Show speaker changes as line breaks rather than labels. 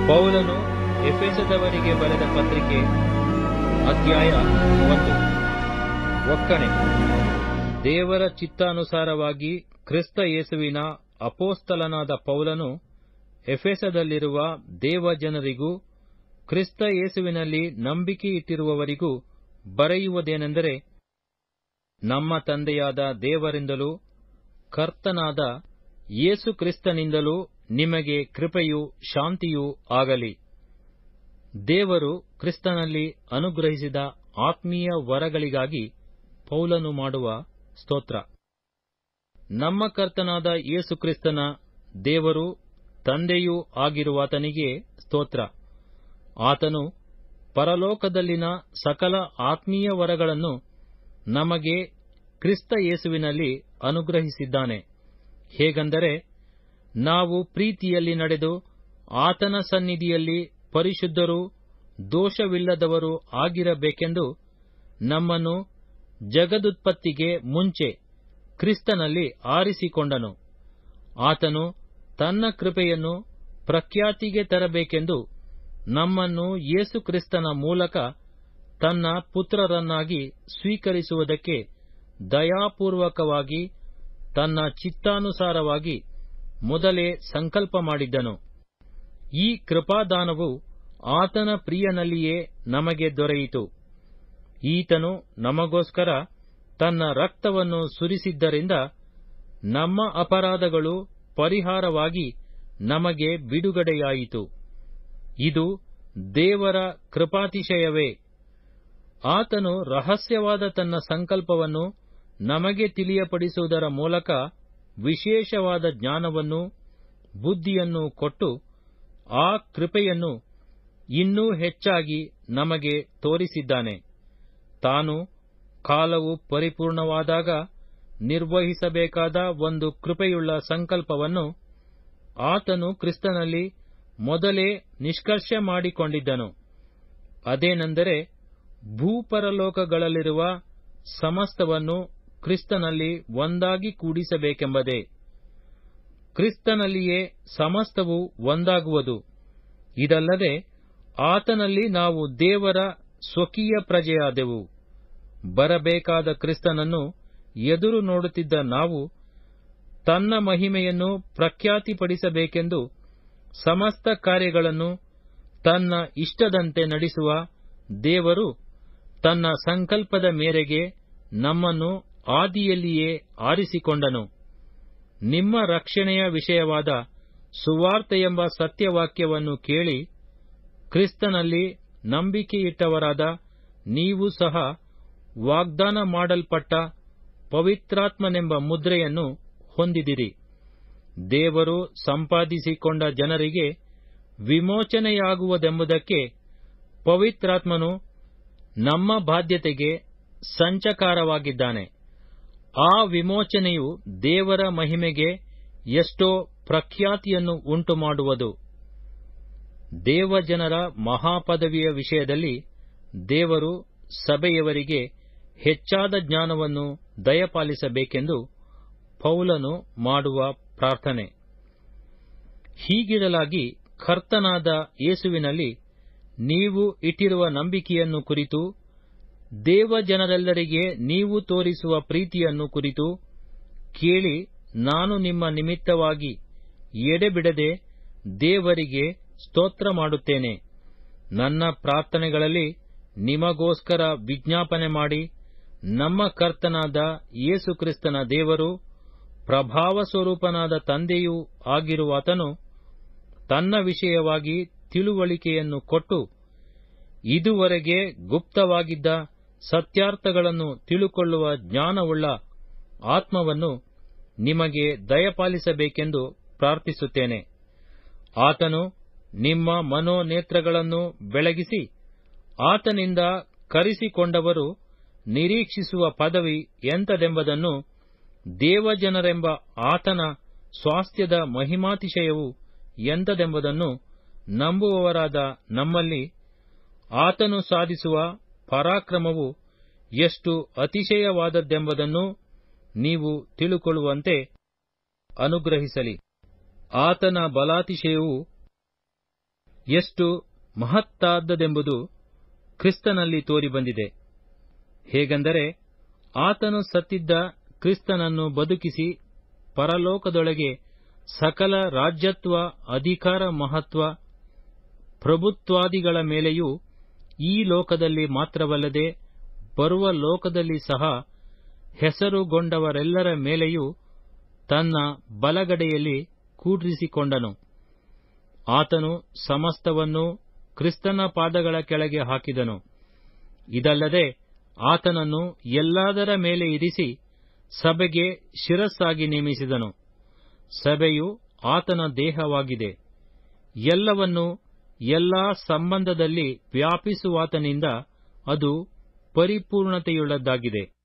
ಪೌಲನು ಎಫೆಸದವರಿಗೆ ಬರೆದ ಪತ್ರಿಕೆ ಅಧ್ಯಾಯ 1. ಒಕ್ಕಣೆ. ದೇವರ ಚಿತ್ತಾನುಸಾರವಾಗಿ ಕ್ರಿಸ್ತ ಯೇಸುವಿನ ಅಪೊಸ್ತಲನಾದ ಪೌಲನು ಎಫೆಸದಲ್ಲಿರುವ ದೇವಜನರಿಗೂ ಕ್ರಿಸ್ತ ಯೇಸುವಿನಲ್ಲಿ ನಂಬಿಕೆಯಿಟ್ಟಿರುವವರಿಗೂ ಬರೆಯುವುದೇನೆಂದರೆ, ನಮ್ಮ ತಂದೆಯಾದ ದೇವರಿಂದಲೂ ಕರ್ತನಾದ ಯೇಸು ಕ್ರಿಸ್ತನಿಂದಲೂ ನಿಮಗೆ ಕೃಪೆಯೂ ಶಾಂತಿಯೂ ಆಗಲಿ. ದೇವರು ಕ್ರಿಸ್ತನಲ್ಲಿ ಅನುಗ್ರಹಿಸಿದ ಆತ್ಮೀಯ ವರಗಳಿಗಾಗಿ ಪೌಲನು ಮಾಡುವ ಸ್ತೋತ್ರ. ನಮ್ಮ ಕರ್ತನಾದ ಯೇಸು ಕ್ರಿಸ್ತನ ದೇವರೂ ತಂದೆಯೂ ಆಗಿರುವಾತನಿಗೆ ಸ್ತೋತ್ರ. ಆತನು ಪರಲೋಕದಲ್ಲಿನ ಸಕಲ ಆತ್ಮೀಯ ವರಗಳನ್ನು ನಮಗೆ ಕ್ರಿಸ್ತ ಯೇಸುವಿನಲ್ಲಿ ಅನುಗ್ರಹಿಸಿದ್ದಾನೆ. ಹೇಗೆಂದರೆ, ನಾವು ಪ್ರೀತಿಯಲ್ಲಿ ನಡೆದು ಆತನ ಸನ್ನಿಧಿಯಲ್ಲಿ ಪರಿಶುದ್ಧರೂ ದೋಷವಿಲ್ಲದವರೂ ಆಗಿರಬೇಕೆಂದು ನಮ್ಮನ್ನು ಜಗದುತ್ಪತ್ತಿಗೆ ಮುಂಚೆ ಕ್ರಿಸ್ತನಲ್ಲಿ ಆರಿಸಿಕೊಂಡನು. ಆತನು ತನ್ನ ಕೃಪೆಯನ್ನು ಪ್ರಖ್ಯಾತಿಗೆ ತರಬೇಕೆಂದು ನಮ್ಮನ್ನು ಯೇಸು ಕ್ರಿಸ್ತನ ಮೂಲಕ ತನ್ನ ಪುತ್ರರನ್ನಾಗಿ ಸ್ವೀಕರಿಸುವುದಕ್ಕೆ ದಯಾಪೂರ್ವಕವಾಗಿ ತನ್ನ ಚಿತ್ತಾನುಸಾರವಾಗಿ ಮೊದಲೇ ಸಂಕಲ್ಪ ಮಾಡಿದ್ದನು. ಈ ಕೃಪಾದಾನವು ಆತನ ಪ್ರಿಯನಲ್ಲಿಯೇ ನಮಗೆ ದೊರೆಯಿತು. ಈತನು ನಮಗೋಸ್ಕರ ತನ್ನ ರಕ್ತವನ್ನು ಸುರಿಸಿದ್ದರಿಂದ ನಮ್ಮ ಅಪರಾಧಗಳು ಪರಿಹಾರವಾಗಿ ನಮಗೆ ಬಿಡುಗಡೆಯಾಯಿತು. ಇದು ದೇವರ ಕೃಪಾತಿಶಯವೇ. ಆತನು ರಹಸ್ಯವಾದ ತನ್ನ ಸಂಕಲ್ಪವನ್ನು ನಮಗೆ ತಿಳಿಯಪಡಿಸುವುದರ ಮೂಲಕ ವಿಶೇಷವಾದ ಜ್ಞಾನವನ್ನು ಬುದ್ಧಿಯನ್ನು ಕೊಟ್ಟು ಆ ಕೃಪೆಯನ್ನು ಇನ್ನೂ ಹೆಚ್ಚಾಗಿ ನಮಗೆ ತೋರಿಸಿದ್ದಾನೆ. ತಾನು ಕಾಲವು ಪರಿಪೂರ್ಣವಾದಾಗ ನಿರ್ವಹಿಸಬೇಕಾದ ಒಂದು ಕೃಪೆಯುಳ್ಳ ಸಂಕಲ್ಪವನ್ನು ಆತನು ಕ್ರಿಸ್ತನಲ್ಲಿ ಮೊದಲೇ ನಿಷ್ಕರ್ಷೆ ಮಾಡಿಕೊಂಡಿದ್ದನು. ಅದೇನೆಂದರೆ, ಭೂಪರಲೋಕಗಳಲ್ಲಿರುವ ಸಮಸ್ತವನ್ನು ಕ್ರಿಸ್ತನಲ್ಲಿ ಒಂದಾಗಿ ಕೂಡಿಸಬೇಕೆಂಬುದೇ. ಕ್ರಿಸ್ತನಲ್ಲಿಯೇ ಸಮಸ್ತವೂ ಒಂದಾಗುವುದು. ಇದಲ್ಲದೆ ಆತನಲ್ಲಿ ನಾವು ದೇವರ ಸ್ವಕೀಯ ಪ್ರಜೆಯಾದೆವು. ಬರಬೇಕಾದ ಕ್ರಿಸ್ತನನ್ನು ಎದುರು ನೋಡುತ್ತಿದ್ದ ನಾವು ತನ್ನ ಮಹಿಮೆಯನ್ನು ಪ್ರಖ್ಯಾತಿಪಡಿಸಬೇಕೆಂದು ಸಮಸ್ತ ಕಾರ್ಯಗಳನ್ನು ತನ್ನ ಇಷ್ಟದಂತೆ ನಡೆಸುವ ದೇವರು ತನ್ನ ಸಂಕಲ್ಪದ ಮೇರೆಗೆ ನಮ್ಮನ್ನು ಆದಿಯಲ್ಲಿಯೇ ಆರಿಸಿಕೊಂಡನು. ನಿಮ್ಮ ರಕ್ಷಣೆಯ ವಿಷಯವಾದ ಸುವಾರ್ತೆಯೆಂಬ ಸತ್ಯವಾಕ್ಯವನ್ನು ಕೇಳಿ ಕ್ರಿಸ್ತನಲ್ಲಿ ನಂಬಿಕೆಯಿಟ್ಟವರಾದ ನೀವು ಸಹ ವಾಗ್ದಾನ ಮಾಡಲ್ಪಟ್ಟ ಪವಿತ್ರಾತ್ಮನೆಂಬ ಮುದ್ರೆಯನ್ನು ಹೊಂದಿದಿರಿ. ದೇವರು ಸಂಪಾದಿಸಿಕೊಂಡ ಜನರಿಗೆ ವಿಮೋಚನೆಯಾಗುವುದೆಂಬುದಕ್ಕೆ ಪವಿತ್ರಾತ್ಮನು ನಮ್ಮ ಬಾಧ್ಯತೆಗೆ ಸಂಚಕಾರವಾಗಿದ್ದಾನೆ. ಆ ವಿಮೋಚನೆಯು ದೇವರ ಮಹಿಮೆಗೆ ಎಷ್ಟೋ ಪ್ರಖ್ಯಾತಿಯನ್ನು ಉಂಟುಮಾಡುವುದು. ದೇವಜನರ ಮಹಾಪದವಿಯ ವಿಷಯದಲ್ಲಿ ದೇವರು ಸಭೆಯವರಿಗೆ ಹೆಚ್ಚಾದ ಜ್ಞಾನವನ್ನು ದಯಪಾಲಿಸಬೇಕೆಂದು ಪೌಲನು ಮಾಡುವ ಪ್ರಾರ್ಥನೆ. ಹೀಗಿರಲಾಗಿ ಕರ್ತನಾದ ಯೇಸುವಿನಲ್ಲಿ ನೀವು ಇಟ್ಟಿರುವ ನಂಬಿಕೆಯನ್ನು ಕುರಿತು, ದೇವಜನರೆಲ್ಲರಿಗೆ ನೀವು ತೋರಿಸುವ ಪ್ರೀತಿಯನ್ನು ಕುರಿತು ಕೇಳಿ ನಾನು ನಿಮ್ಮ ನಿಮಿತ್ತವಾಗಿ ಎಡೆಬಿಡದೆ ದೇವರಿಗೆ ಸ್ತೋತ್ರ ಮಾಡುತ್ತೇನೆ. ನನ್ನ ಪ್ರಾರ್ಥನೆಗಳಲ್ಲಿ ನಿಮಗೋಸ್ಕರ ವಿಜ್ಞಾಪನೆ ಮಾಡಿ ನಮ್ಮ ಕರ್ತನಾದ ಯೇಸು ಕ್ರಿಸ್ತನ ದೇವರು, ಪ್ರಭಾವ ಸ್ವರೂಪನಾದ ತಂದೆಯೂ ಆಗಿರುವಾತನು ತನ್ನ ವಿಷಯವಾಗಿ ತಿಳುವಳಿಕೆಯನ್ನು ಕೊಟ್ಟು ಇದುವರೆಗೆ ಗುಪ್ತವಾಗಿದ್ದ ಸತ್ಯಾರ್ಥಗಳನ್ನು ತಿಳುಕೊಳ್ಳುವ ಜ್ಞಾನವುಳ್ಳ ಆತ್ಮವನ್ನು ನಿಮಗೆ ದಯಪಾಲಿಸಬೇಕೆಂದು ಪ್ರಾರ್ಥಿಸುತ್ತೇನೆ. ಆತನು ನಿಮ್ಮ ಮನೋನೇತ್ರಗಳನ್ನು ಬೆಳಗಿಸಿ ಆತನಿಂದ ಕರೆಸಿಕೊಂಡವರು ನಿರೀಕ್ಷಿಸುವ ಪದವಿ ಎಂಥದೆಂಬುದನ್ನು, ದೇವಜನರೆಂಬ ಆತನ ಸ್ವಾಸ್ಥ್ಯದ ಮಹಿಮಾತಿಶಯವು ಎಂಥದೆಂಬುದನ್ನು ನಂಬುವವರಾದ ನಮ್ಮಲ್ಲಿ ಆತನು ಸಾಧಿಸುವ ಪರಾಕ್ರಮವು ಎಷ್ಟು ಅತಿಶಯವಾದದ್ದೆಂಬುದನ್ನು ನೀವು ತಿಳುಕೊಳ್ಳುವಂತೆ ಅನುಗ್ರಹಿಸಲಿ. ಆತನ ಬಲಾತಿಶಯವು ಎಷ್ಟು ಮಹತ್ತಾದದೆಂಬುದು ಕ್ರಿಸ್ತನಲ್ಲಿ ತೋರಿಬಂದಿದೆ. ಹೇಗೆಂದರೆ, ಆತನು ಸತ್ತಿದ್ದ ಕ್ರಿಸ್ತನನ್ನು ಬದುಕಿಸಿ ಪರಲೋಕದೊಳಗೆ ಸಕಲ ರಾಜ್ಯತ್ವ, ಅಧಿಕಾರ, ಮಹತ್ವ, ಪ್ರಭುತ್ವಾದಿಗಳ ಮೇಲೆಯೂ ಈ ಲೋಕದಲ್ಲಿ ಮಾತ್ರವಲ್ಲದೆ ಬರುವ ಲೋಕದಲ್ಲಿ ಸಹ ಹೆಸರುಗೊಂಡವರೆಲ್ಲರ ಮೇಲೆಯೂ ತನ್ನ ಬಲಗಡೆಯಲ್ಲಿ ಕೂಡ್ರಿಸಿಕೊಂಡನು. ಆತನು ಸಮಸ್ತವನ್ನೂ ಕ್ರಿಸ್ತನ ಪಾದಗಳ ಕೆಳಗೆ ಹಾಕಿದನು. ಇದಲ್ಲದೆ ಆತನನ್ನು ಎಲ್ಲದರ ಮೇಲೆ ಇರಿಸಿ ಸಭೆಗೆ ಶಿರಸ್ಸಾಗಿ ನೇಮಿಸಿದನು. ಸಭೆಯು ಆತನ ದೇಹವಾಗಿದೆ. ಎಲ್ಲವನ್ನೂ ಎಲ್ಲಾ ಸಂಬಂಧದಲ್ಲಿ ವ್ಯಾಪಿಸುವಾತನಿಂದ ಅದು ಪರಿಪೂರ್ಣತೆಯುಳ್ಳದ್ದಾಗಿದೆ.